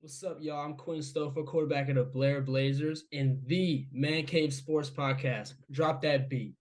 What's up, y'all? I'm Quinn Stofa, quarterback of the Blair Blazers, in the Man Cave Sports Podcast. Drop that beat.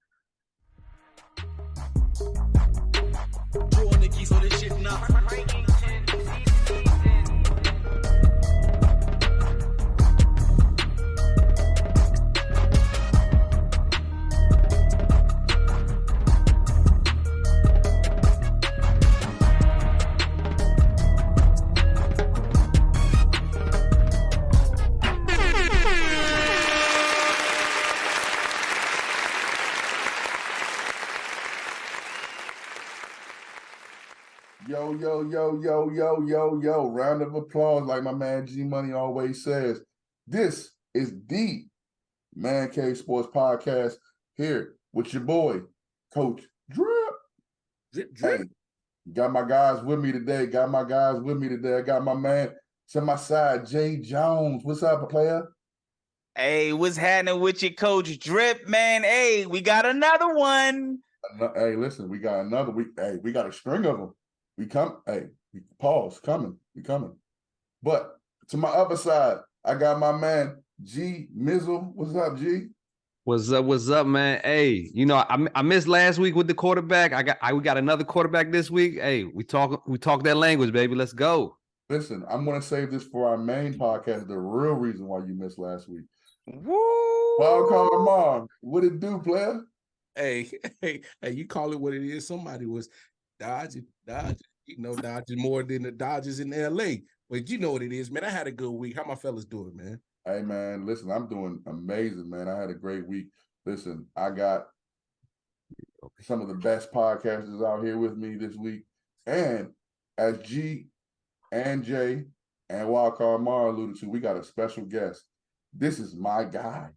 Yo. Round of applause, like my man G Money always says. This is the Man Cave Sports Podcast here with your boy, Coach Drip. Hey, got my guys with me today. I got my man to my side, Jae Jones. What's up, player? Hey, what's happening with your Coach Drip, man? Hey, we got another one. Hey, listen, we got another week. Hey, we got a string of them. We coming. But to my other side, I got my man G Mizzle. What's up, G? What's up, man? Hey, I missed last week with the quarterback. We got another quarterback this week. Hey, we talk that language, baby. Let's go. Listen, I'm gonna save this for our main podcast. The real reason why you missed last week. Woo! Welcome, Lamar. What it do, player? Hey, you call it what it is. Somebody was dodging. Dodging more than the Dodgers in LA. But you know what it is, man. I had a good week. How my fellas doing, man? Hey, man, listen, I'm doing amazing, man. I had a great week. Listen, I got some of the best podcasters out here with me this week. And as G and J and Wildcard Mar alluded to, we got a special guest. This is my guy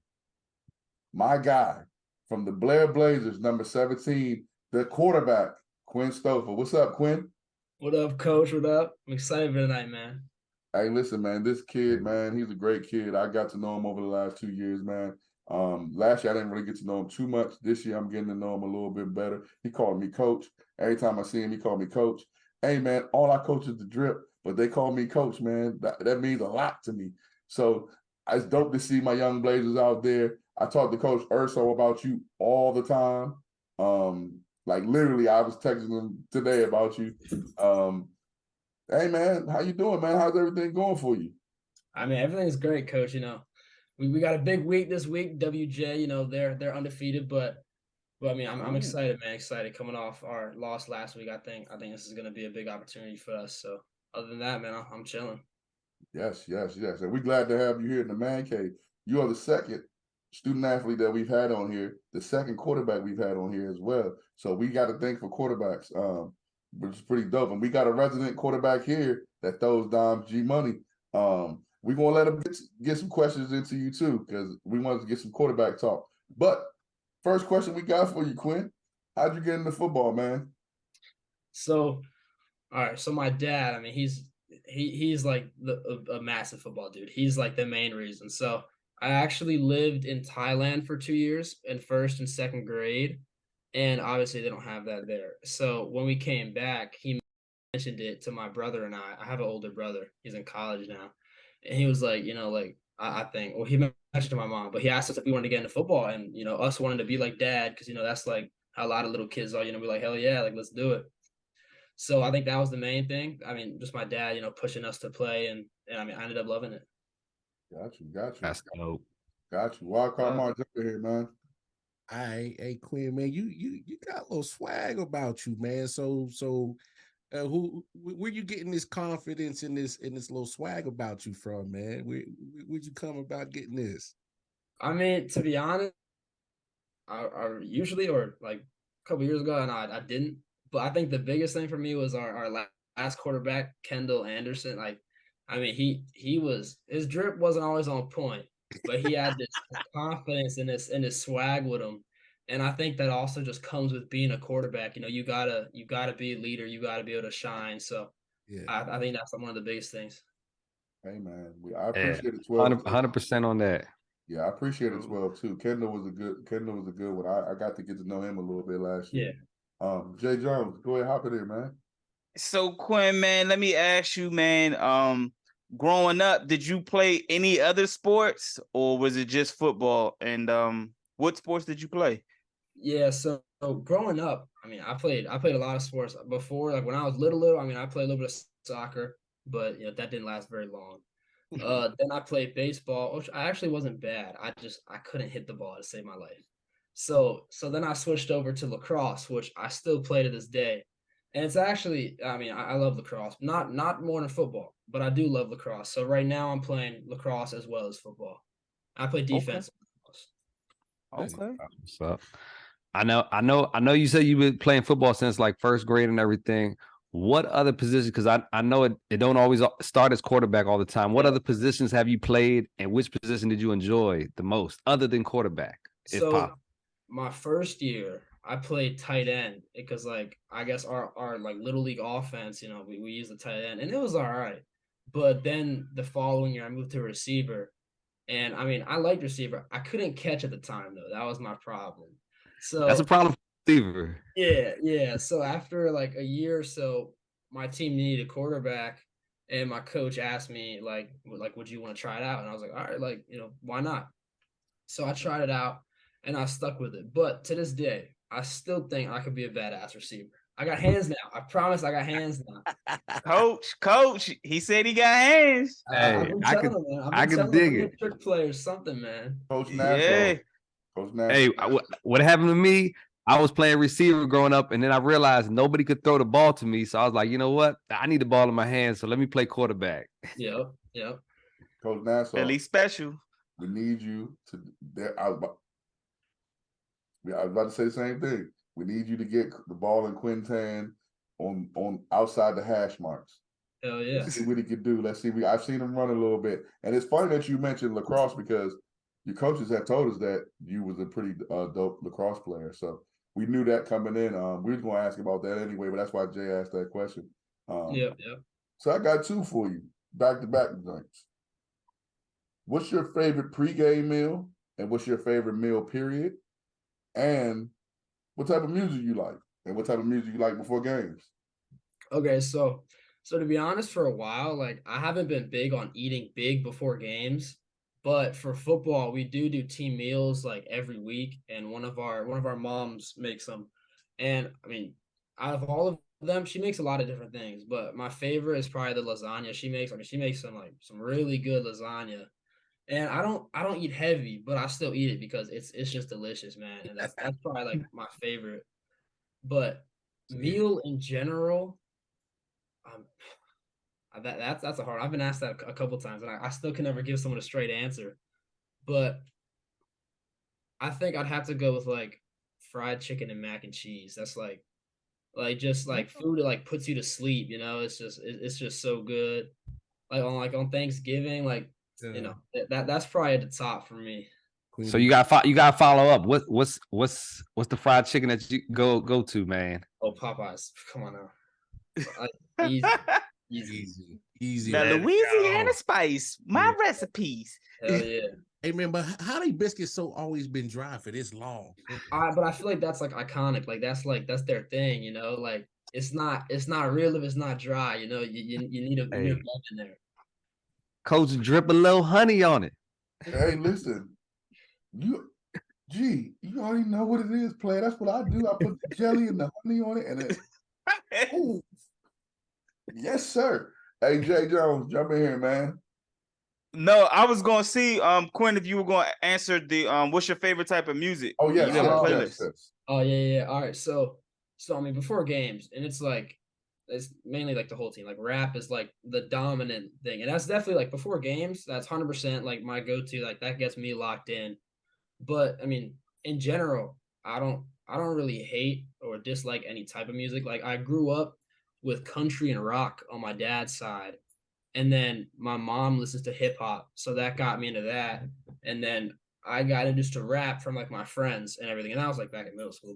from the Blair Blazers, number 17, the quarterback, Quinn Stofa. What's up, Quinn? What up, Coach? What up? I'm excited for tonight, man. Hey, listen, man, this kid, man, he's a great kid. I got to know him over the last 2 years, man. Last year, I didn't really get to know him too much. This year, I'm getting to know him a little bit better. He called me coach. Every time I see him, he called me coach. Hey, man, all I coach is the drip, but they call me coach, man. That means a lot to me. So it's dope to see my young Blazers out there. I talk to Coach Urso about you all the time. Like literally, I was texting him today about you. Hey, man, how you doing, man? How's everything going for you? I mean, everything's great, Coach. We got a big week this week. WJ, they're undefeated, but I mean, I'm excited, man. Excited coming off our loss last week. I think this is going to be a big opportunity for us. So other than that, man, I'm chilling. Yes. And we're glad to have you here in the Man Cave. You are the second student athlete that we've had on here, the second quarterback we've had on here as well. So we got to thank for quarterbacks, which is pretty dope. And we got a resident quarterback here that throws dimes, G Money. We're going to let him get some questions into you too, because we wanted to get some quarterback talk. But first question we got for you, Quinn. How'd you get into football, man? So, all right. So my dad, I mean, he's like a massive football dude. He's like the main reason. So I actually lived in Thailand for 2 years in first and second grade, and obviously they don't have that there. So when we came back, he mentioned it to my brother and I. I have an older brother. He's in college now. And he was like, I think, well, he mentioned to my mom, but he asked us if we wanted to get into football, and, us wanting to be like dad, because, that's like how a lot of little kids are, we're like, hell yeah, like, let's do it. So I think that was the main thing. I mean, just my dad, pushing us to play, and I mean, I ended up loving it. Got you. That's dope. Got you. Wildcard Mark, jump in here, man. Hey, Quinn, man, you got a little swag about you, man. So where you getting this confidence in this little swag about you from, man? Where'd you come about getting this? I mean, to be honest, I usually, or like a couple years ago, and I didn't. But I think the biggest thing for me was our last quarterback, Kendall Anderson. Like, I mean, his drip wasn't always on point, but he had this confidence in his swag with him. And I think that also just comes with being a quarterback. You gotta be a leader. You gotta be able to shine. So yeah, I think that's one of the biggest things. Hey, man, I appreciate it. 100% on that. Yeah, I appreciate it 12 too. Kendall was a good one. I got to get to know him a little bit last year. Yeah. Jae Jones, go ahead, hop in here, man. So Quinn, man, let me ask you, man. growing up, did you play any other sports or was it just football? And what sports did you play? Yeah, so growing up, I mean, I played a lot of sports before. Like when I was little, I mean, I played a little bit of soccer, but that didn't last very long. Then I played baseball, which I actually wasn't bad. I couldn't hit the ball to save my life. So then I switched over to lacrosse, which I still play to this day. And it's actually, I mean, I love lacrosse, not more than football, but I do love lacrosse. So right now I'm playing lacrosse as well as football. I play defense. Okay. What's up? I know you said you've been playing football since like first grade and everything. What other positions? Because I know it don't always start as quarterback all the time. What other positions have you played, and which position did you enjoy the most, other than quarterback, if So possible? my first year, I played tight end because like I guess our like little league offense, we use the tight end and it was all right. But then the following year I moved to receiver. And I mean, I liked receiver. I couldn't catch at the time though. That was my problem. That's a So problem for receiver. yeah. So after like a year or so, my team needed a quarterback, and my coach asked me like, would you want to try it out? And I was like, all right, like why not? So I tried it out, and I stuck with it. But to this day, I still think I could be a badass receiver. I got hands now. I promise, I got hands now. Coach, he said he got hands. I've Hey, been I telling could them, man. I've I been could telling them, dig bring a it. trick play or something, man. Coach Yeah. Nassau. Coach Nassau. Hey, what happened to me? I was playing receiver growing up, and then I realized nobody could throw the ball to me. So I was like, you know what? I need the ball in my hands, so let me play quarterback. Yep. Coach Nassau. At least special. We need you to. I was about to say the same thing. We need you to get the ball in Quintan on outside the hash marks. Hell yeah. Let's see what he can do. Let's see. I've seen him run a little bit, and it's funny that you mentioned lacrosse because your coaches have told us that you was a pretty dope lacrosse player. So we knew that coming in. We were going to ask about that anyway, but that's why Jay asked that question. Yep. So I got two for you, back-to-back drinks. What's your favorite pregame meal, and what's your favorite meal period? And what type of music you like, and what type of music you like before games? Okay, so to be honest, for a while, like I haven't been big on eating big before games, but for football, we do team meals like every week, and one of our moms makes them. And I mean, out of all of them, she makes a lot of different things, but my favorite is probably the lasagna she makes. I mean, she makes some really good lasagna. And I don't eat heavy, but I still eat it because it's just delicious, man. And that's probably like my favorite. But meal in general, um, that's a hard. I've been asked that a couple times, and I still can never give someone a straight answer. But I think I'd have to go with like fried chicken and mac and cheese. That's like just like food that like puts you to sleep. It's just so good. Like on Thanksgiving, that's probably at the top for me. So you got follow up. What's the fried chicken that you go to, man? Oh, Popeyes, come on now. Easy. Now Let it Louisiana go. spice, my recipes. Hell yeah. Hey man, but how they biscuits so always been dry for this long? But I feel like that's like iconic. Like that's their thing. Like it's not real if it's not dry. You need a Hey. bun in there. Coach, drip a little honey on it. Hey, listen, you already know what it is, player. That's what I do. I put the jelly and the honey on it, and it. Ooh. Yes, sir. Hey, Jae Jones, jump in here, man. No, I was gonna see, Quinn, if you were gonna answer the what's your favorite type of music? Oh yes, You have a yes. Oh yeah. All right. So I mean, before games, and it's mainly like the whole team. Like rap is like the dominant thing, and that's definitely like before games. That's 100% like my go-to. Like that gets me locked in. But I mean, in general, I don't really hate or dislike any type of music. Like I grew up with country and rock on my dad's side. And then my mom listens to hip hop. So that got me into that. And then I got introduced to rap from like my friends and everything. And that was like back in middle school.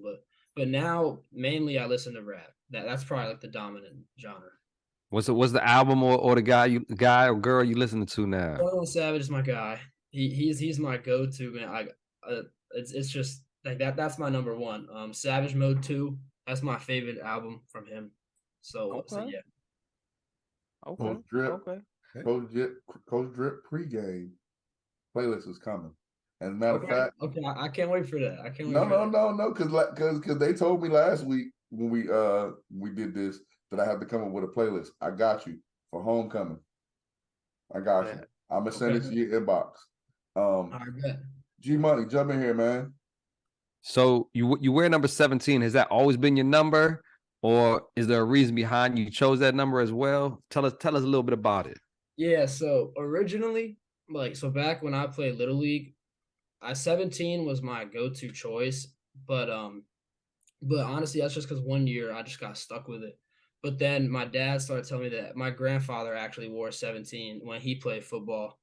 But now mainly I listen to rap. That's probably like the dominant genre. What's the album or the guy or girl you listening to now? 21 Savage is my guy. He's my go-to, man. It's just like that's my number one. Savage Mode 2, that's my favorite album from him. So yeah. Okay. Okay. Coach Drip pregame playlist is coming. And matter of Okay. fact, Okay. I can't wait for that. I can't wait no, for no, that. no, no, because they told me last week when we did this that I have to come up with a playlist. I got you for homecoming. I got you. Yeah. I'm gonna send it Okay. to your inbox. All right, bet. G Money, jump in here, man. So you wear number 17. Has that always been your number, or is there a reason behind you chose that number as well? Tell us a little bit about it. Yeah, so originally, so back when I played Little League, 17 was my go-to choice, but honestly, that's just because one year I just got stuck with it. But then my dad started telling me that my grandfather actually wore 17 when he played football.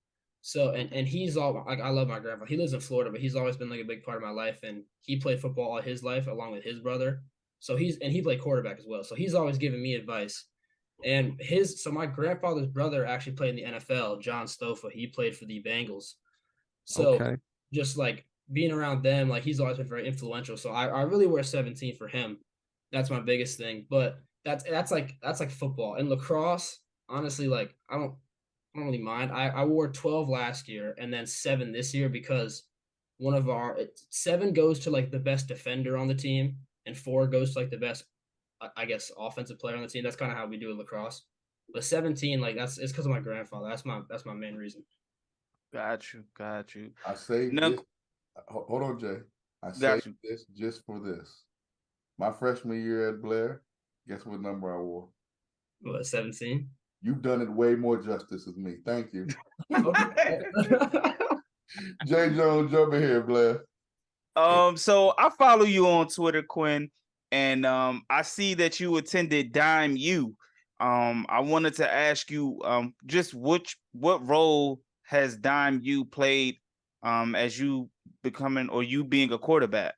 So and he's all like, I love my grandfather. He lives in Florida, but he's always been like a big part of my life. And he played football all his life along with his brother. So he played quarterback as well. So he's always giving me advice. And my grandfather's brother actually played in the NFL, John Stofa. He played for the Bengals. So Okay. just like being around them, like he's always been very influential. So I really wear 17 for him. That's my biggest thing. But that's like football. And lacrosse, honestly, like I don't really mind. I wore 12 last year and then 7 this year because one of our 7 goes to like the best defender on the team and 4 goes to like the best, I guess, offensive player on the team. That's kind of how we do it lacrosse. But 17, like it's because of my grandfather. That's my main reason. Got you. Got you. I saved No, this. Hold on, Jay. I got saved you. this just for this. My freshman year at Blair, guess what number I wore? What, 17? You've done it way more justice than me. Thank you. Okay. Jae Jones, jump in here, Blair. So I follow you on Twitter, Quinn, and I see that you attended Dime U. I wanted to ask you just what role has Dime U played as you becoming or you being a quarterback?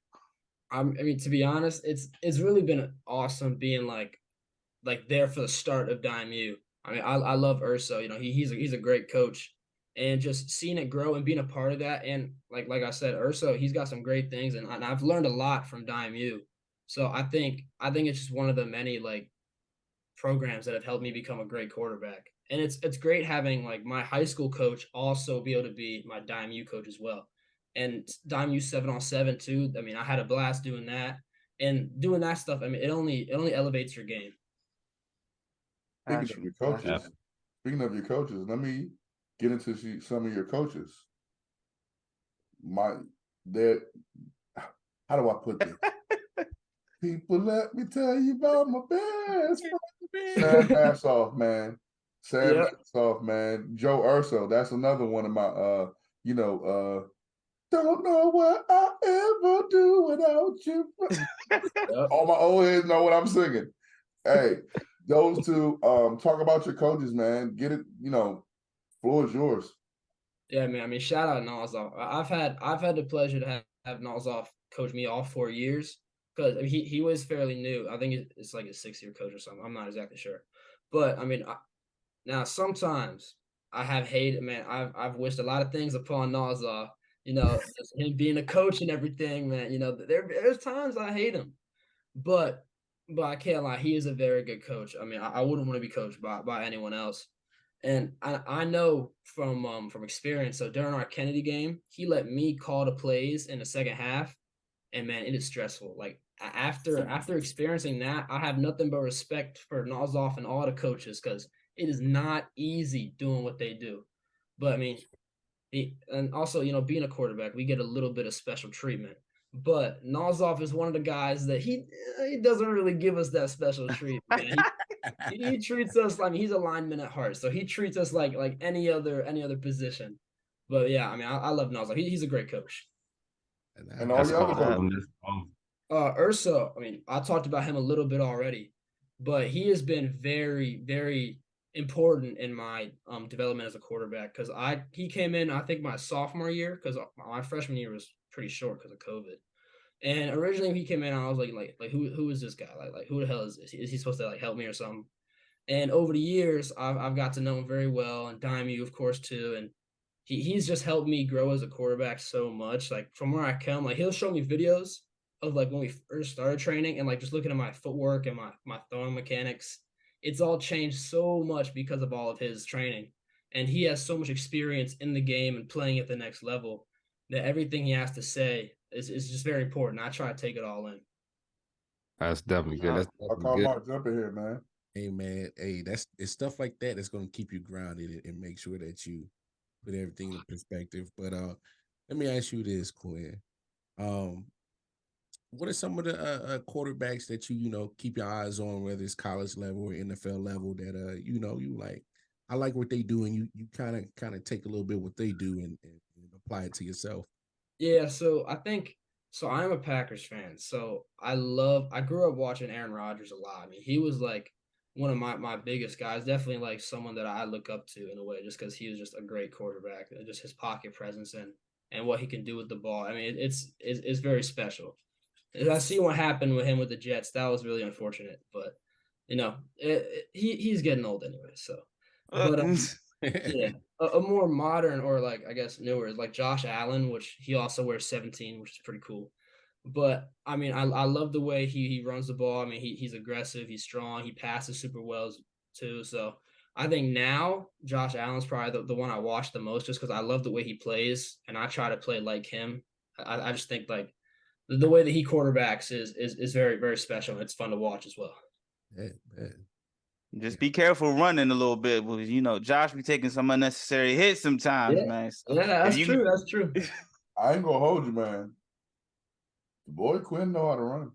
I mean, to be honest, it's really been awesome being like there for the start of Dime U. I mean, I love Urso. You know, he's a great coach, and just seeing it grow and being a part of that. And like I said, Urso, he's got some great things, and I've learned a lot from Dime U. So I think it's just one of the many like programs that have helped me become a great quarterback. And it's great having like my high school coach also be able to be my Dime U coach as well. And Dime U 7-on-7 too. I mean, I had a blast doing that and doing that stuff. I mean, it only elevates your game. Speaking Got of you. your Got you. coaches, let me get into some of your coaches. That how do I put this? People, let me tell you about my best friend. Sam Massoff, man. Sam Yeah. Massoff, man. Joe Urso, that's another one of my don't know what I ever do without you. Yep. All my old heads know what I'm singing. Hey, those two, talk about your coaches, man. Get it, floor is yours. Yeah, I mean, shout out Nalzoff. I've had the pleasure to have Nalzoff coach me all 4 years because he was fairly new. I think it's like his 6th year coach or something. I'm not exactly sure, but I mean, now sometimes I have hated. Man, I've wished a lot of things upon Nalzoff. You know, just him being a coach and everything, man. You know, there's times I hate him, but I can't lie. He is a very good coach. I mean, I wouldn't want to be coached by anyone else. And I know from experience. So during our Kennedy game, he let me call the plays in the second half, and man, it is stressful. Like after experiencing that, I have nothing but respect for Nozoff and all the coaches because it is not easy doing what they do. But I mean, and also being a quarterback, we get a little bit of special treatment. But Nozoff is one of the guys that he doesn't really give us that special treatment. Man. He treats us like he's a lineman at heart, so he treats us like any other position. But yeah, I mean, I love Nalzo. He's a great coach. And all That's your other awesome. coaches. Urso, I mean, I talked about him a little bit already, but he has been very, very important in my development as a quarterback because he came in, I think, my sophomore year because my freshman year was pretty short because of COVID. And originally when he came in, I was like who is this guy? Like who the hell is this? Is he supposed to like help me or something? And over the years, I've got to know him very well, and Dime U, of course, too. And he's just helped me grow as a quarterback so much. Like from where I come, like he'll show me videos of like when we first started training, and like just looking at my footwork and my throwing mechanics. It's all changed so much because of all of his training. and he has so much experience in the game and playing at the next level that everything he has to say is just very important. I try to take it all in. That's definitely good. That's I'll definitely call good. Mark jumping here, man. Hey man, hey, it's stuff like that that's gonna keep you grounded and make sure that you put everything in perspective. But let me ask you this, Quinn. What are some of the quarterbacks that you keep your eyes on, whether it's college level or NFL level, that you like? I like what they do, and you kind of take a little bit what they do and apply it to yourself. Yeah, so I'm a Packers fan. So I grew up watching Aaron Rodgers a lot. I mean, he was like one of my biggest guys, definitely like someone that I look up to in a way, just because he was just a great quarterback, just his pocket presence and what he can do with the ball. I mean, it's very special. And I see what happened with him with the Jets. That was really unfortunate, but he's getting old anyway. So, but yeah, a more modern or like I guess newer is like Josh Allen, which he also wears 17, which is pretty cool. But I mean, I love the way he runs the ball. I mean, he's aggressive, he's strong, he passes super well too. So I think now Josh Allen's probably the one I watch the most just because I love the way he plays and I try to play like him. I just think like the way that he quarterbacks is very, very special. It's fun to watch as well. Man. Just be careful running a little bit, because Josh be taking some unnecessary hits sometimes, Yeah, man. So yeah, that's if you true. That's true. I ain't gonna hold you, man. The boy Quinn know how to run.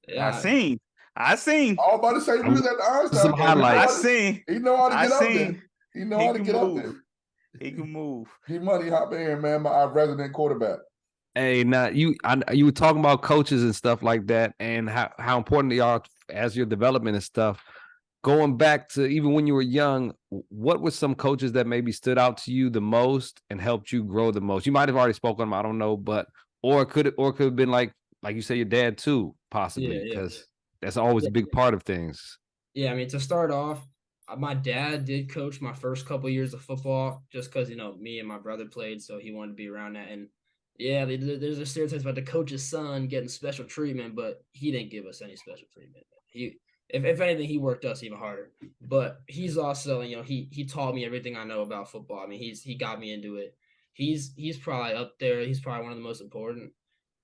I Yeah, seen. I was about to say we was at the Einstein Some game. highlights. He know how to I get up there. seen. He know He how to can get up move. there. He can move. He money hop in here, man. Our resident quarterback. Hey, now you were talking about coaches and stuff like that, and how important they are as your development and stuff. Going back to even when you were young, what were some coaches that maybe stood out to you the most and helped you grow the most? You might have already spoken them, I don't know, but or could have been like you say your dad too, possibly, yeah. because that's always Yeah. a big part of things. Yeah, I mean, to start off, my dad did coach my first couple of years of football just because, me and my brother played, so he wanted to be around that. And yeah, there's a stereotype about the coach's son getting special treatment, but he didn't give us any special treatment. If anything, he worked us even harder. But he's also, he taught me everything I know about football. I mean, he got me into it. He's probably up there. He's probably one of the most important.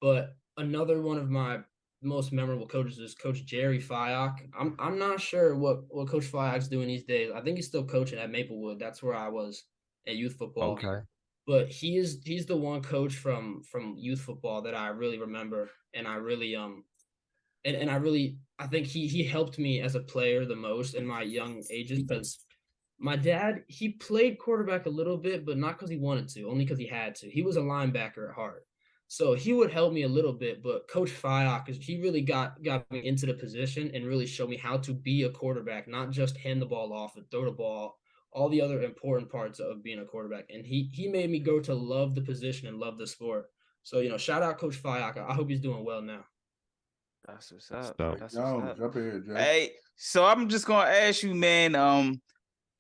But another one of my most memorable coaches is Coach Jerry Fyock. I'm not sure what Coach Fyock's doing these days. I think he's still coaching at Maplewood. That's where I was at youth football. Okay. But he's the one coach from youth football that I really remember, and I really I think he helped me as a player the most in my young ages because my dad, he played quarterback a little bit, but not because he wanted to, only because he had to. He was a linebacker at heart. So he would help me a little bit, but Coach Fyock, he really got me into the position and really showed me how to be a quarterback, not just hand the ball off and throw the ball, all the other important parts of being a quarterback. And he made me go to love the position and love the sport. So, shout out Coach Fyock. I hope he's doing well now. That's what's up. So, That's what's up. Jump in here, Jay. Hey, so I'm just gonna ask you, man.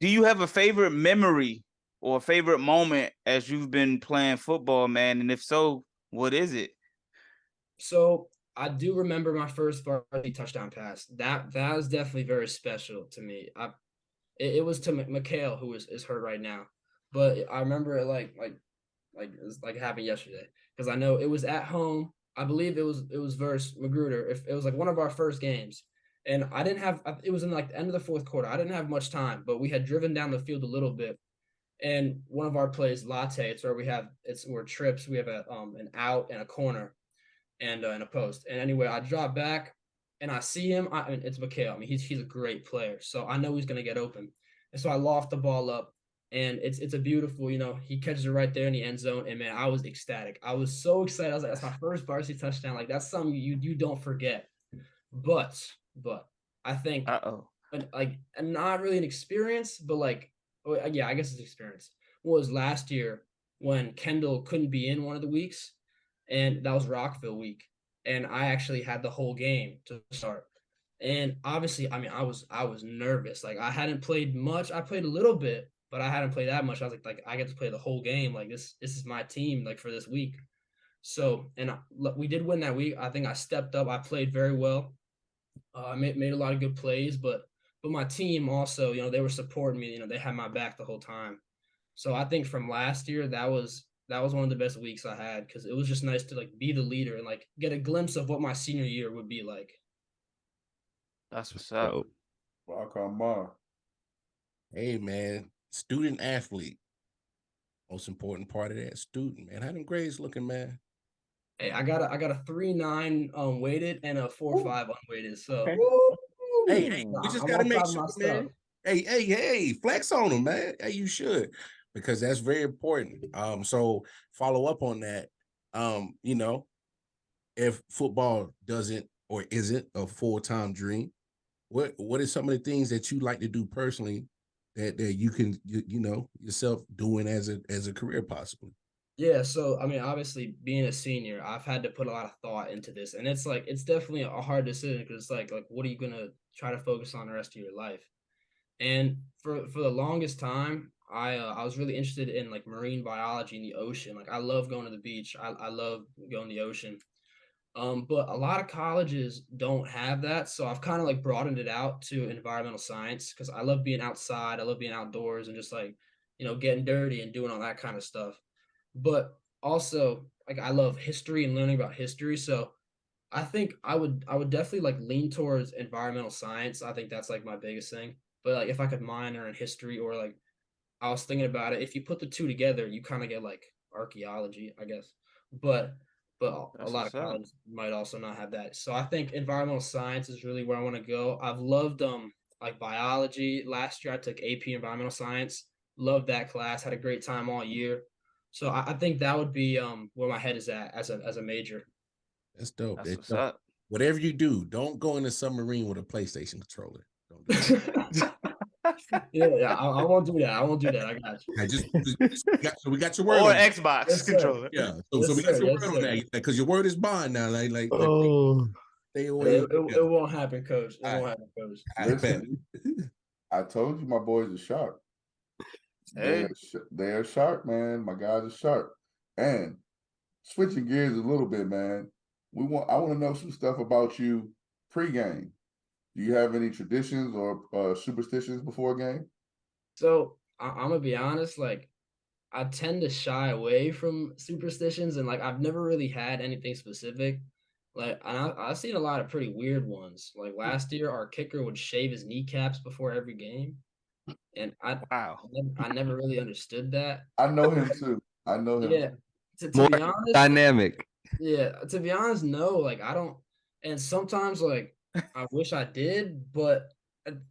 Do you have a favorite memory or a favorite moment as you've been playing football, man? And if so, what is it? So I do remember my first varsity touchdown pass. That was definitely very special to me. It was to Mikhail, who is hurt right now, but I remember it like it was like happened yesterday because I know it was at home. I believe it was versus Magruder. If it was like one of our first games, and I didn't have. It was in like the end of the fourth quarter. I didn't have much time, but we had driven down the field a little bit, and one of our plays, latte. It's where we're trips. We have an out and a corner, and a post. And anyway, I drop back and I see him. I mean, it's Mikhail. I mean, he's a great player, so I know he's gonna get open. And so I loft the ball up, and it's a beautiful. He catches it right there in the end zone, and man, I was ecstatic. I was so excited. I was like, that's my first varsity touchdown. Like that's something you don't forget. But I think like not really an experience, but like yeah, I guess it's experience. Was last year when Kendall couldn't be in one of the weeks, and that was Rockville week, and I actually had the whole game to start. And obviously, I mean, I was nervous. Like I hadn't played much. I played a little bit, but I hadn't played that much. I was like I get to play the whole game. Like this is my team. Like for this week. So and we did win that week. I think I stepped up. I played very well. I made a lot of good plays, but my team also, they were supporting me. They had my back the whole time. So I think from last year, that was one of the best weeks I had because it was just nice to like be the leader and like get a glimpse of what my senior year would be like. That's what's up. Dope. Rock on Mar. Hey man, student athlete. Most important part of that student, man. How them grades looking, man? Hey, I got a 3.9 weighted and a 4.5 unweighted. So Okay. Hey, we just I'm gotta on make top of sure, my stuff. man. Hey, flex on them, man. Hey, you should, because that's very important. So follow up on that. You know, if football doesn't or isn't a full-time dream, what are some of the things that you like to do personally that you can you know yourself doing as a career possibly? Yeah, so I mean, obviously, being a senior, I've had to put a lot of thought into this, and it's definitely a hard decision because it's like what are you gonna try to focus on the rest of your life? And for the longest time, I was really interested in like marine biology in the ocean. Like I love going to the beach. I love going to the ocean. But a lot of colleges don't have that, so I've kind of like broadened it out to environmental science because I love being outside. I love being outdoors and just like getting dirty and doing all that kind of stuff. But also, like I love history and learning about history. So I think I would definitely like lean towards environmental science. I think that's like my biggest thing. But like if I could minor in history or like I was thinking about it, if you put the two together, you kind of get like archaeology, I guess. But a That's lot of what's up. colleges might also not have that. So I think environmental science is really where I want to go. I've loved like biology. Last year I took AP environmental science. Loved that class. Had a great time all year. So I think that would be where my head is at as a major. That's dope. That's That's what's dope. up. Whatever you do, don't go in a submarine with a PlayStation controller. Don't do that. Yeah, I won't do that. I won't do that. I got you. Yeah, we got your word Or on that. Xbox Yes, sir. controller. Yeah, so Yes, we got sir. your Yes, word on sir. that because your word is bond now. Like Oh, stay away. It won't happen, coach. It All right, won't happen, coach. I bet. Listen, I told you my boys are sharp. Hey. They are sharp, man. My guys are sharp. And switching gears a little bit, man. I want to know some stuff about you pregame. Do you have any traditions or superstitions before a game? So I'm gonna be honest, like I tend to shy away from superstitions, and like I've never really had anything specific. Like I've seen a lot of pretty weird ones. Like last year, our kicker would shave his kneecaps before every game, and Wow. I never really understood that. I know him too. I know him. Yeah, to more be honest, dynamic. yeah, to be honest, no, like I don't, and sometimes like I wish I did, but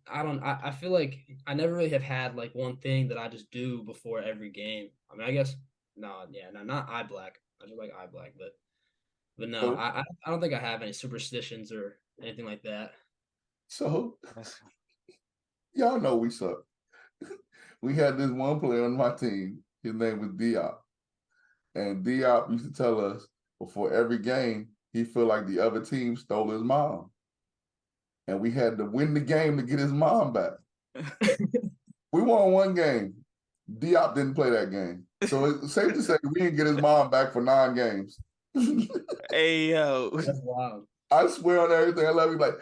I don't. I feel like I never really have had like one thing that I just do before every game. I mean, I guess no, yeah, no, not eye black. I just like eye black, but no, So, I don't think I have any superstitions or anything like that. so That's- y'all know we suck. We had this one player on my team. His name was Diop. And Diop used to tell us before every game, he felt like the other team stole his mom. And we had to win the game to get his mom back. We won one game. Diop didn't play that game. So it's safe to say we didn't get his mom back for 9 games. Hey yo. That's wild. I swear on everything. I love you. Like,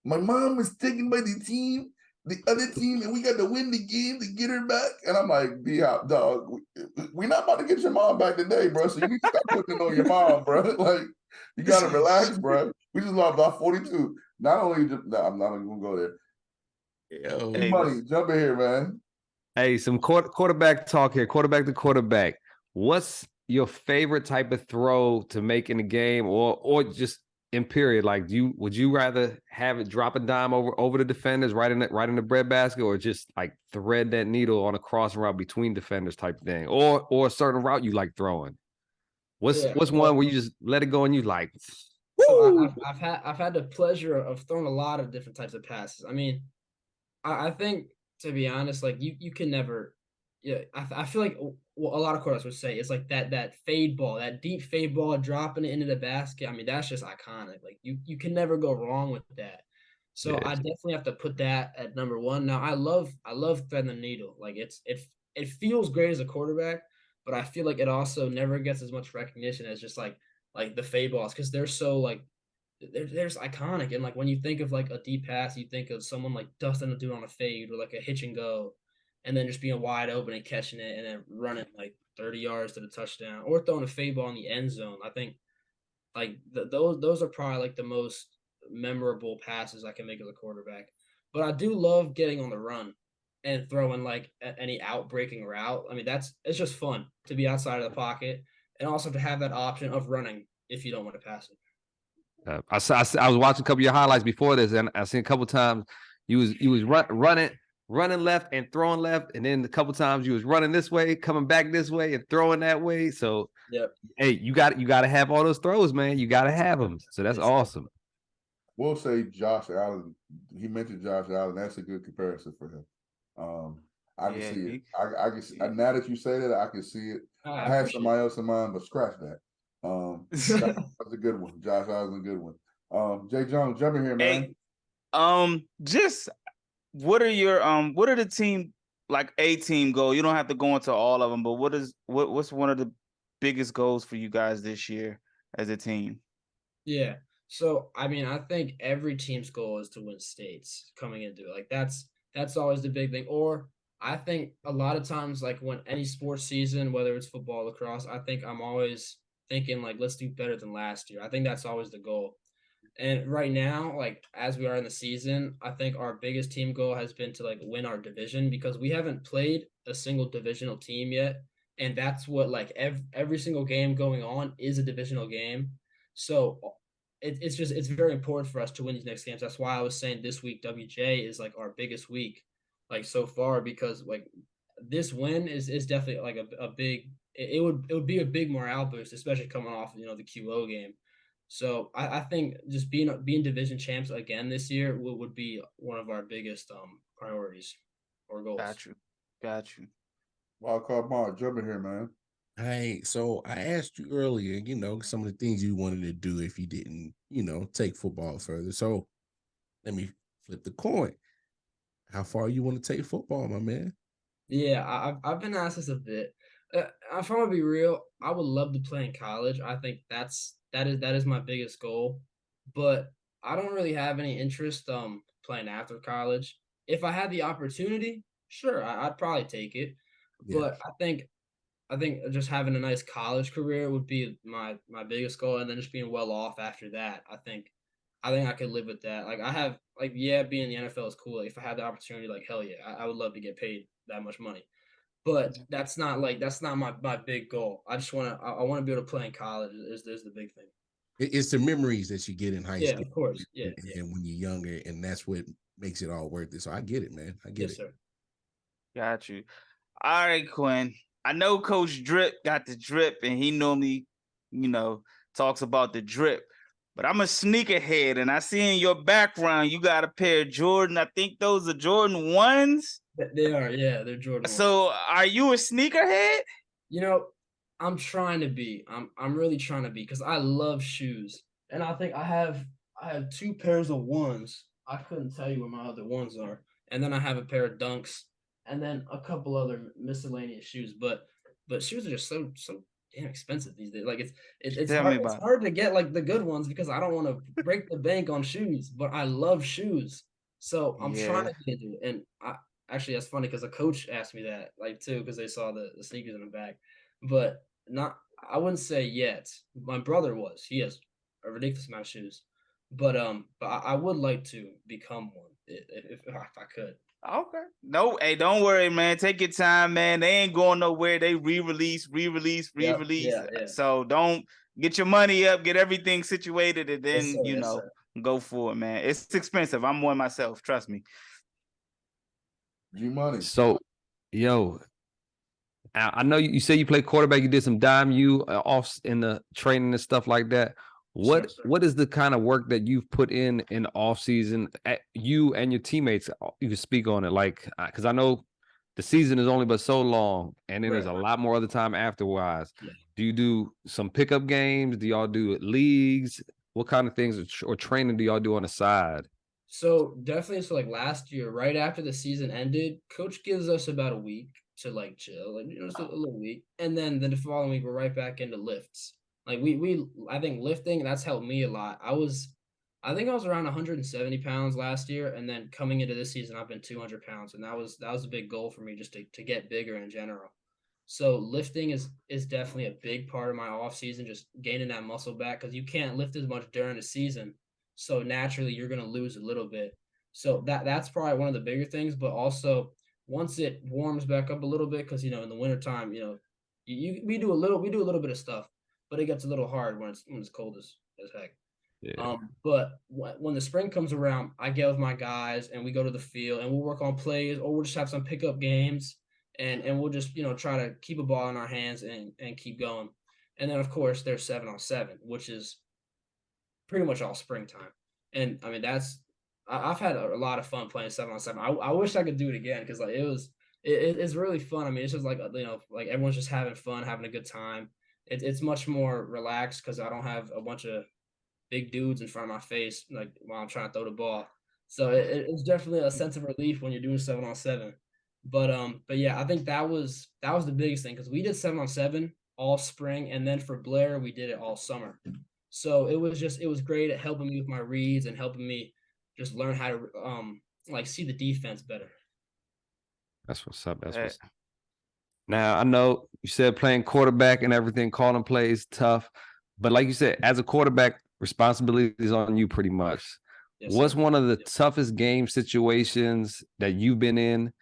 my mom was taken by the other team, and we got to win the game to get her back. And I'm like, Diop, dog, we're not about to get your mom back today, bro. So you need to stop putting it on your mom, bro. Like, you got to relax, bro. We just lost by 42. Not only, I'm not even going to go there. Yo, Hey, Money, jump in here, man. Hey, some quarterback talk here. Quarterback to quarterback. What's your favorite type of throw to make in the game, or just in period? Like, would you rather have it drop a dime over the defenders right in the breadbasket, or just like thread that needle on a cross route between defenders type thing, or a certain route you like throwing? What's Yeah. one where you just let it go and you like, So woo? I've had the pleasure of throwing a lot of different types of passes. I mean, I think to be honest, like you can never. Yeah, I feel like what a lot of quarterbacks would say it's like that fade ball, that deep fade ball, dropping it into the basket. I mean, that's just iconic. Like you can never go wrong with that. So Yeah, I definitely have to put that at number one. Now I love threading the needle. Like it feels great as a quarterback, but I feel like it also never gets as much recognition as just like the fade balls because they're so like they're just iconic. And like when you think of like a deep pass, you think of someone like dusting a dude on a fade or like a hitch and go. and then just being wide open and catching it and then running like 30 yards to the touchdown or throwing a fade ball in the end zone. I think like those are probably like the most memorable passes I can make as a quarterback. But I do love getting on the run and throwing like any out breaking route. I mean, it's just fun to be outside of the pocket and also to have that option of running if you don't want to pass it. I was watching a couple of your highlights before this, and I seen a couple times you was running left and throwing left, and then a couple times you was running this way, coming back this way, and throwing that way. So, yep. Hey, you got to have all those throws, man. You got to have them. So that's awesome. We'll say Josh Allen. He mentioned Josh Allen. That's a good comparison for him. I can see it. I can see, now that you say that, I can see it. I had somebody else in mind, but scratch that. That's a good one. Josh Allen's a good one. Jae Jones, jump in here, man. Hey, just what are the team like a team goal? You don't have to go into all of them, but what's one of the biggest goals for you guys this year as a team? Yeah. So I mean, I think every team's goal is to win states coming into it. Like that's always the big thing. Or I think a lot of times, like when any sports season, whether it's football, lacrosse, I think I'm always thinking like, let's do better than last year. I think that's always the goal. And right now, like as we are in the season, I think our biggest team goal has been to like win our division because we haven't played a single divisional team yet. And that's what like every single game going on is a divisional game. So it's very important for us to win these next games. That's why I was saying this week WJ is like our biggest week, like so far, because like this win is definitely like a big it would be a big morale boost, especially coming off the QO game. So I think just being division champs again this year would be one of our biggest priorities or goals. Got you. Wildcard Mark, jump in here, man. Hey, so I asked you earlier, some of the things you wanted to do if you didn't, take football further. So let me flip the coin. How far you want to take football, my man? Yeah, I've been asked this a bit. If I'm gonna be real, I would love to play in college. I think that is my biggest goal, but I don't really have any interest playing after college. If I had the opportunity, sure, I'd probably take it. Yeah. But I think just having a nice college career would be my biggest goal, and then just being well off after that. I think I could live with that. Like I have like being in the NFL is cool. Like, if I had the opportunity, like hell yeah, I would love to get paid that much money. But that's not my big goal. I just I want to be able to play in college is the big thing. It's the memories that you get in high school. Yeah, of course. Yeah, and when you're younger, and that's what makes it all worth it. So I get it, man. I get yes, it. Sir. Got you. All right, Quinn. I know Coach Drip got the drip, and he normally, talks about the drip. But I'm a sneakerhead, and I see in your background you got a pair of Jordan. I think those are Jordan 1s. They are, yeah, they're Jordan 1s. So are you a sneakerhead? I'm trying to be. I'm really trying to be because I love shoes. And I think I have 2 pairs of 1s. I couldn't tell you where my other 1s are. And then I have a pair of Dunks and then a couple other miscellaneous shoes. But shoes are just so damn expensive these days. Like it's hard to get like the good ones because I don't want to break the bank on shoes, but I love shoes. So I'm trying to get into it. And actually that's funny because a coach asked me that like too because they saw the sneakers in the back. But I wouldn't say yet. My brother he has a ridiculous amount of shoes. But I would like to become one if I could. Okay. No, hey, don't worry, man. Take your time, man. They ain't going nowhere. They re-release. Yep. Yeah. So don't get your money up, get everything situated, and then Yes, sir. go for it, man. It's expensive. I'm one myself. Trust me. G-Money. So, I know you say you play quarterback. You did some dime off in the training and stuff like that. What is the kind of work that you've put in off season? You and your teammates, you can speak on it, like because I know the season is only but so long, and then there's a lot more other time afterwards. Yeah. Do you do some pickup games? Do y'all do leagues? What kind of things or training do y'all do on the side? So definitely, so like last year, right after the season ended, coach gives us about a week to like chill, and just a little week, and then the following week we're right back into lifts. Like I think lifting that's helped me a lot. I was I think I was around 170 pounds last year, and then coming into this season, I've been 200 pounds, and that was a big goal for me just to get bigger in general. So lifting is definitely a big part of my off season, just gaining that muscle back because you can't lift as much during the season. So naturally, you're going to lose a little bit. So that's probably one of the bigger things. But also, once it warms back up a little bit, because in the wintertime, we do a little bit of stuff, but it gets a little hard when it's cold as heck. Yeah. But when the spring comes around, I get with my guys and we go to the field and we'll work on plays, or we'll just have some pickup games, and we'll just try to keep a ball in our hands and keep going. And then of course there's 7-on-7, which is pretty much all springtime. And I mean I've had a lot of fun playing 7-on-7. I wish I could do it again because like it's really fun. I mean, it's just like like everyone's just having fun, having a good time. It's much more relaxed because I don't have a bunch of big dudes in front of my face like while I'm trying to throw the ball. So it's definitely a sense of relief when you're doing 7-on-7. But yeah, I think that was the biggest thing because we did 7-on-7 all spring, and then for Blair we did it all summer. So it was great at helping me with my reads and helping me just learn how to like see the defense better. That's what's up. Now, I know you said playing quarterback and everything, calling plays tough, but like you said, as a quarterback, responsibility is on you pretty much. Yes, What's sir. one of the toughest game situations that you've been in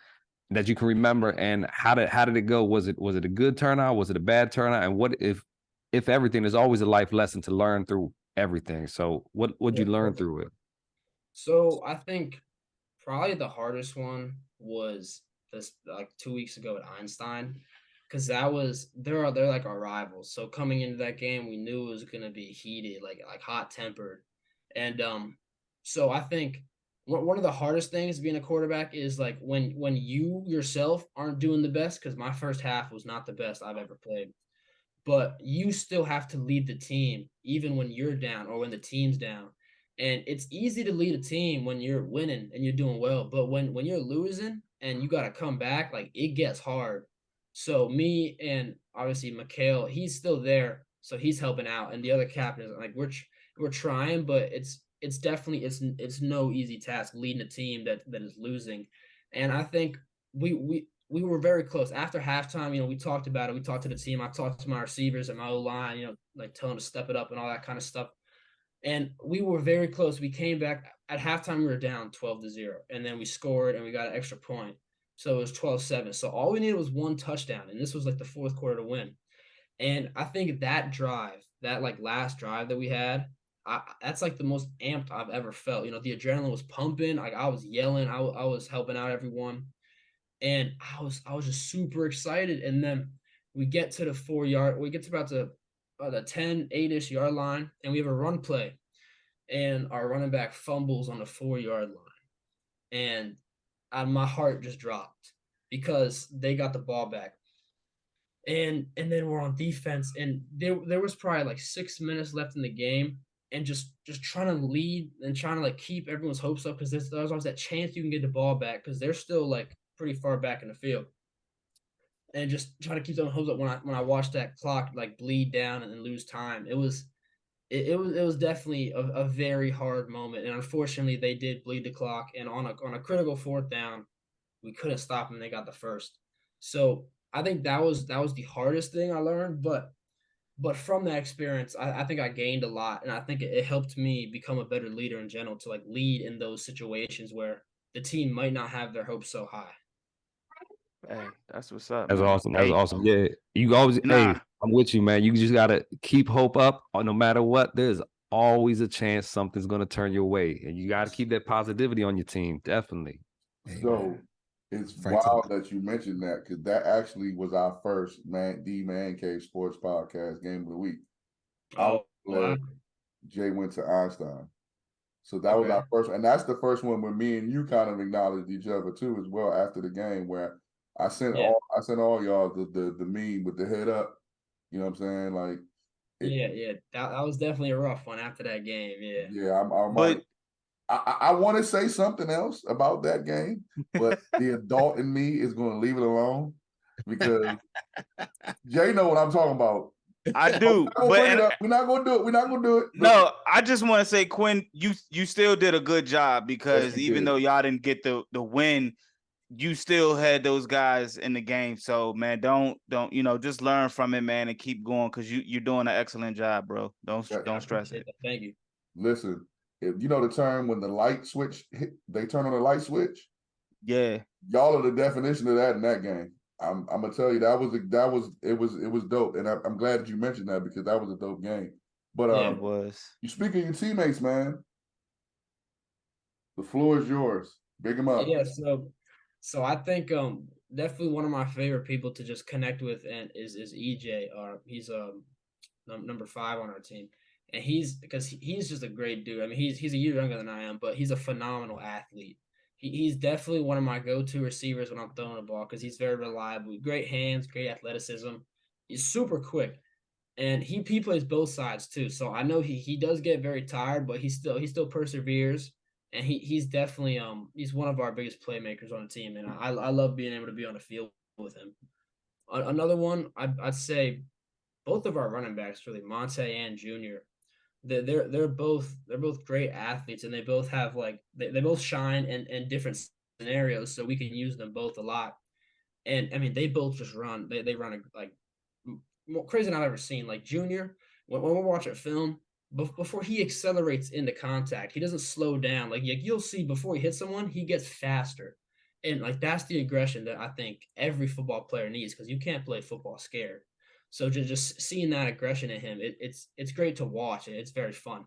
that you can remember, and how did it go? Was it a good turnout? Was it a bad turnout? And what if everything, there's always a life lesson to learn through everything. So what'd you learn through it? So I think probably the hardest one was this like 2 weeks ago at Einstein, because they're like our rivals. So coming into that game, we knew it was gonna be heated, like hot tempered, and so I think one of the hardest things being a quarterback is like when you yourself aren't doing the best. Because my first half was not the best I've ever played, but you still have to lead the team even when you're down or when the team's down. And it's easy to lead a team when you're winning and you're doing well, but when you're losing and you got to come back, like it gets hard. So me and obviously Mikhail, he's still there, so he's helping out, and the other captains, like we're trying, but it's definitely it's no easy task leading a team that is losing. And I think we were very close after halftime. We talked about it. We talked to the team. I talked to my receivers and my O-line, like telling them to step it up and all that kind of stuff. And we were very close. We came back at halftime. We were down 12-0, and then we scored and we got an extra point. So it was 12-7. So all we needed was one touchdown, and this was like the fourth quarter to win. And I think that drive, that like last drive that we had, that's like the most amped I've ever felt. The adrenaline was pumping. Like I was yelling. I was helping out everyone. And I was just super excited. And then we get to the 4-yard, we get to about the 10, 8-ish yard line, and we have a run play. And our running back fumbles on the 4-yard line. And my heart just dropped because they got the ball back. And then we're on defense, and there was probably like 6 minutes left in the game, and just trying to lead and trying to like keep everyone's hopes up, because there's always that chance you can get the ball back because they're still like pretty far back in the field, and just trying to keep them hopes up. When I watched that clock like bleed down and then lose time, it was definitely a very hard moment. And unfortunately, they did bleed the clock, and on a critical fourth down, we couldn't stop them. They got the first. So I think that was the hardest thing I learned, but from that experience, I think I gained a lot, and I think it helped me become a better leader in general, to like lead in those situations where the team might not have their hopes so high. Hey, that's what's up. That's man. awesome. That's Hey, awesome. Yeah. You always, Nah. hey, I'm with you, man. You just gotta keep hope up, no matter what. There's always a chance something's gonna turn your way. And you gotta keep that positivity on your team. Definitely. So it's wild that you mentioned that, because that actually was our first Man Cave Sports Podcast Game of the Week. Wow. Jay went to Einstein. So that was our first, and that's the first one where me and you kind of acknowledged each other too as well after the game, where I sent all y'all the meme with the head up. You know what I'm saying? Like that was definitely a rough one after that game. Yeah, I want to say something else about that game, but the adult in me is going to leave it alone, because Jay know what I'm talking about. I do. We're not gonna do it. We're not gonna do it. No, I just want to say, Quinn, you still did a good job because Yes, even though y'all didn't get the win, you still had those guys in the game. So, man, don't just learn from it, man, and keep going because you're doing an excellent job, bro. Don't stress it. Thank you. Listen, if you know the term when the light switch hit, they turn on the light switch. Yeah, Y'all are the definition of that in that game. I'm gonna tell you it was dope, and I'm glad that you mentioned that because that was a dope game. But it was. You speak of your teammates, man. The floor is yours. Big them up. Yeah, so I think definitely one of my favorite people to just connect with and is EJ. He's number 5 on our team, and he's just a great dude. I mean, he's a year younger than I am, but he's a phenomenal athlete. He's definitely one of my go-to receivers when I'm throwing the ball because he's very reliable, great hands, great athleticism. He's super quick, and he plays both sides too. So I know he does get very tired, but he still perseveres, and he's definitely he's one of our biggest playmakers on the team, and I love being able to be on the field with him. Another one I'd say both of our running backs really, Monte and Junior. They're both great athletes, and they both have they both shine in different scenarios, so we can use them both a lot. And I mean, they both just run. They run like more crazy than I've ever seen. Like Junior, when we're watching film, before he accelerates into contact, he doesn't slow down. Like you'll see before he hits someone, he gets faster, and like that's the aggression that I think every football player needs because you can't play football scared. So just seeing that aggression in him, it's great to watch. It's very fun.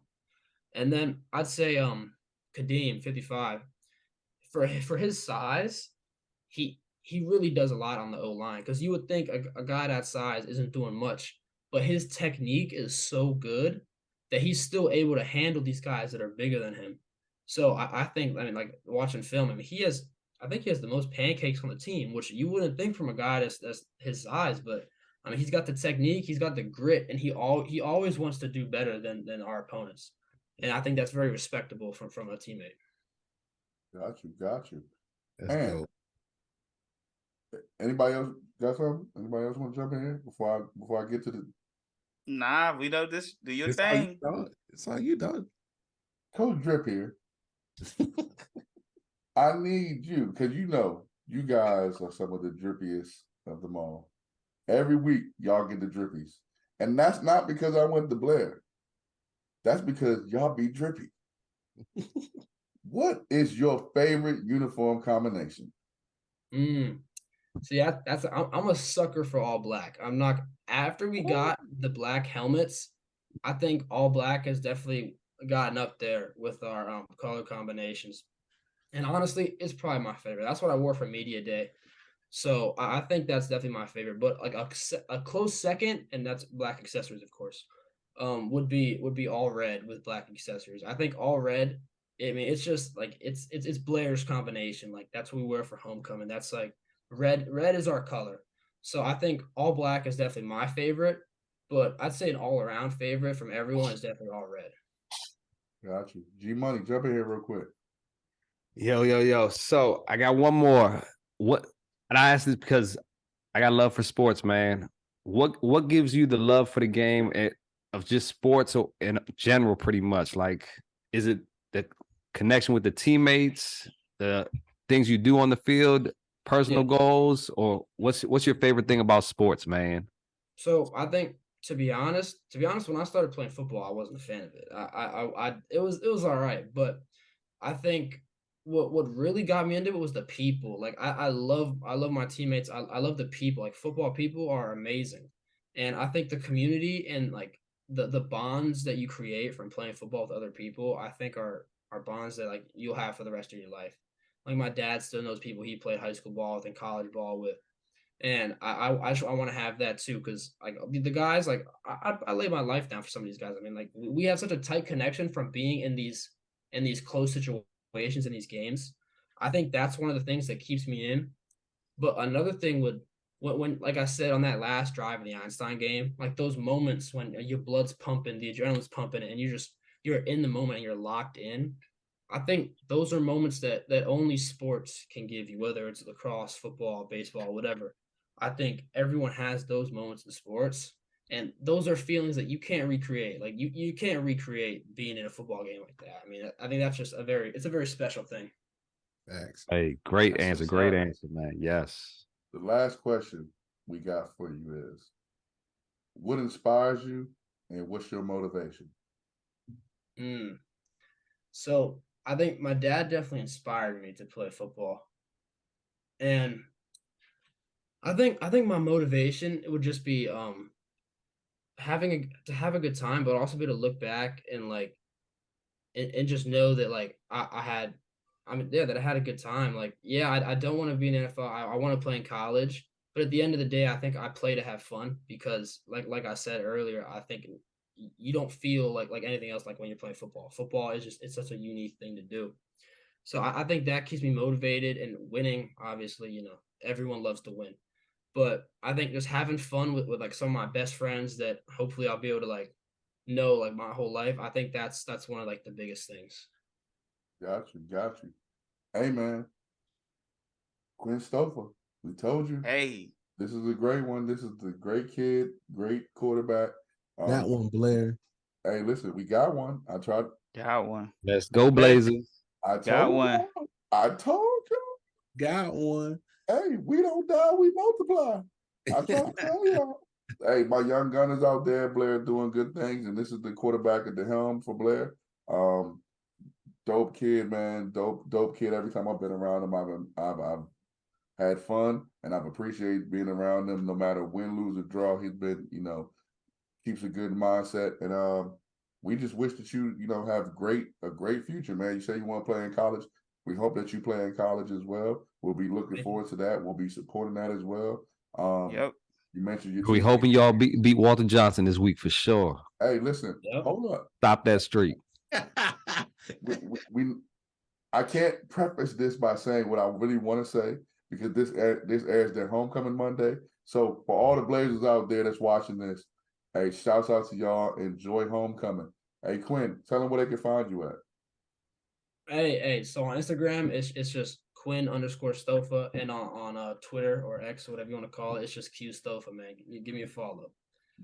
And then I'd say Kadeem 55 for his size, he really does a lot on the O line because you would think a guy that size isn't doing much, but his technique is so good that he's still able to handle these guys that are bigger than him. So I think I mean like watching film, I mean I think he has the most pancakes on the team, which you wouldn't think from a guy that's his size, but I mean, he's got the technique, he's got the grit, and he always wants to do better than our opponents, and I think that's very respectable from a teammate. Got you. That's dope. Anybody else got something? Anybody else want to jump in here before I get to the? Nah, we know this. Do your thing. It's all you done. Coach Drip here. I need you because you guys are some of the drippiest of them all. Every week, y'all get the drippies. And that's not because I went to Blair. That's because y'all be drippy. What is your favorite uniform combination? See, I'm a sucker for all black. I'm not after we got the black helmets, I think all black has definitely gotten up there with our color combinations. And honestly, it's probably my favorite. That's what I wore for media day. So I think that's definitely my favorite, but like a close second, and that's black accessories, of course, would be all red with black accessories. I think all red. I mean, it's just like it's Blair's combination. Like that's what we wear for homecoming. That's like red. Red is our color. So I think all black is definitely my favorite, but I'd say an all around favorite from everyone is definitely all red. Got you. G Money, jump in here real quick. Yo. So I got one more. And I ask this because I got love for sports, man. What gives you the love for the game of just sports in general, pretty much? Like, is it the connection with the teammates, the things you do on the field, personal goals, or what's your favorite thing about sports, man? So I think to be honest, when I started playing football, I wasn't a fan of it. It was all right, but I think what really got me into it was the people. Like I love my teammates. I love the people. Like football people are amazing. And I think the community and like the bonds that you create from playing football with other people, I think are bonds that like you'll have for the rest of your life. Like my dad still knows people he played high school ball with and college ball with. And I want to have that too, because like the guys, like I lay my life down for some of these guys. I mean, like we have such a tight connection from being in these close situations in these games. I think that's one of the things that keeps me in. But another thing would when like I said on that last drive in the Einstein game, like those moments when your blood's pumping, the adrenaline's pumping, and you're in the moment and you're locked in. I think those are moments that only sports can give you, whether it's lacrosse, football, baseball, whatever. I think everyone has those moments in sports, And those are feelings that you can't recreate. Like you can't recreate being in a football game like that. I mean, I think that's just it's a very special thing. Facts. Hey, great That's answer. what's Great up. answer, man. Yes. The last question we got for you is, what inspires you and what's your motivation? So I think my dad definitely inspired me to play football. And I think my motivation, it would just be to have a good time, but also be able to look back and like and just know that like that I had a good time. Like, yeah, I don't want to be in NFL. I want to play in college, but at the end of the day, I think I play to have fun because like I said earlier, I think you don't feel like anything else like when you're playing football. Football is just it's such a unique thing to do. So I think that keeps me motivated, and winning, obviously, everyone loves to win. But I think just having fun with like some of my best friends that hopefully I'll be able to like know like my whole life. I think that's one of like the biggest things. Got you. Hey man, Quinn Stofa, we told you Hey, this is a great one. This is the great kid, great quarterback. Got one, Blair. Hey, listen, we got one. I tried. got one. Let's go, Blazers. I Got told one. you. I told you. Got one. Hey, we don't die, we multiply. I try to tell y'all. Hey, my young gunners out there, Blair, doing good things, and this is the quarterback at the helm for Blair. Dope kid, man. Dope kid. Every time I've been around him, I've had fun, and I've appreciated being around him. No matter win, lose, or draw, he's been, keeps a good mindset, and we just wish that you have a great future, man. You say you want to play in college. We hope that you play in college as well. We'll be looking forward to that. We'll be supporting that as well. Yep. You mentioned your We team. hoping y'all beat Walter Johnson this week for sure. Hey, listen, Yep. hold up. Stop that streak. I can't preface this by saying what I really want to say because this airs their homecoming Monday. So for all the Blazers out there that's watching this, hey, shouts out to y'all. Enjoy homecoming. Hey, Quinn, tell them where they can find you at. Hey. So on Instagram, it's just Quinn_Stofa, and on Twitter or X, whatever you want to call it, it's just Q Stofa, man. Give me a follow.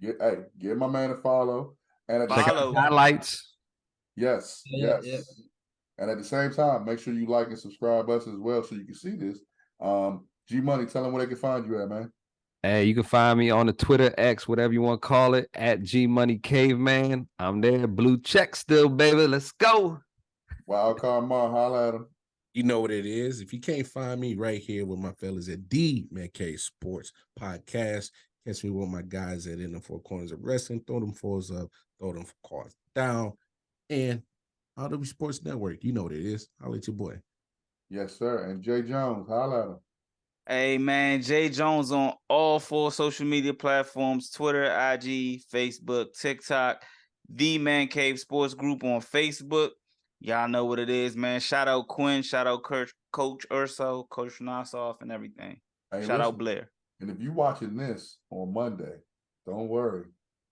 Give my man a follow. And at Check out Follow. the highlights. yes. Yeah. And at the same time, make sure you like and subscribe us as well so you can see this. G Money, tell them where they can find you at, man. Hey, you can find me on the Twitter, X, whatever you want to call it, at G Money Caveman. I'm there. Blue check still, baby. Let's go. Wildcard Mar, holla at him. You know what it is. If you can't find me right here with my fellas at the Man Cave Sports Podcast, catch me with my guys at In the Four Corners of Wrestling. Throw them fours up, throw them cards down. And RW Sports Network, you know what it is. I'll let your boy. Yes, sir. And Jae Jones, holla at him. Hey man, Jae Jones on all 4 social media platforms: Twitter, IG, Facebook, TikTok. The Man Cave Sports Group on Facebook. Y'all know what it is, man. Shout out Quinn, shout out Coach Urso, Coach Nassau, and everything. Hey, Shout out listen, Blair. and if you're watching this on Monday, don't worry.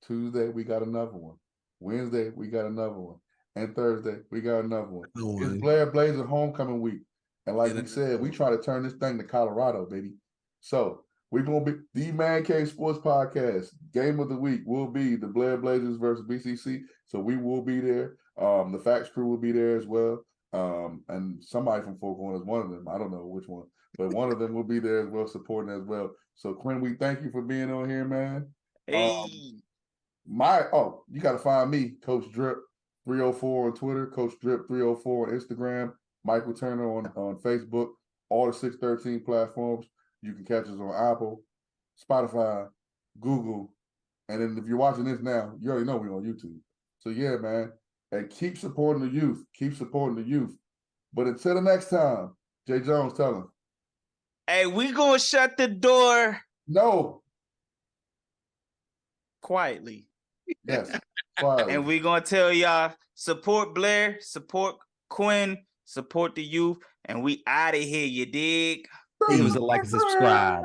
Tuesday, we got another one. Wednesday, we got another one. And Thursday, we got another one. It's Blair Blazers Homecoming week. And like we said, we try to turn this thing to Colorado, baby. So we're going to be the Man Cave Sports Podcast. Game of the week will be the Blair Blazers versus BCC. So we will be there. The Facts crew will be there as well. And somebody from Four Corners, one of them, I don't know which one, but one of them will be there as well, supporting as well. So Quinn, we thank you for being on here, man. Hey. You got to find me, Coach Drip 304 on Twitter, Coach Drip 304 on Instagram, Michael Turner on Facebook, all the 613 platforms. You can catch us on Apple, Spotify, Google, and then if you're watching this now, you already know we're on YouTube. So yeah, man, and keep supporting the youth. Keep supporting the youth. But until the next time, Jae Jones, tell him. Hey, we gonna shut the door. No. Quietly. Yes. Quietly. And we gonna tell y'all, support Blair, support Quinn, support the youth, and we out of here, you dig? Give us a like and subscribe.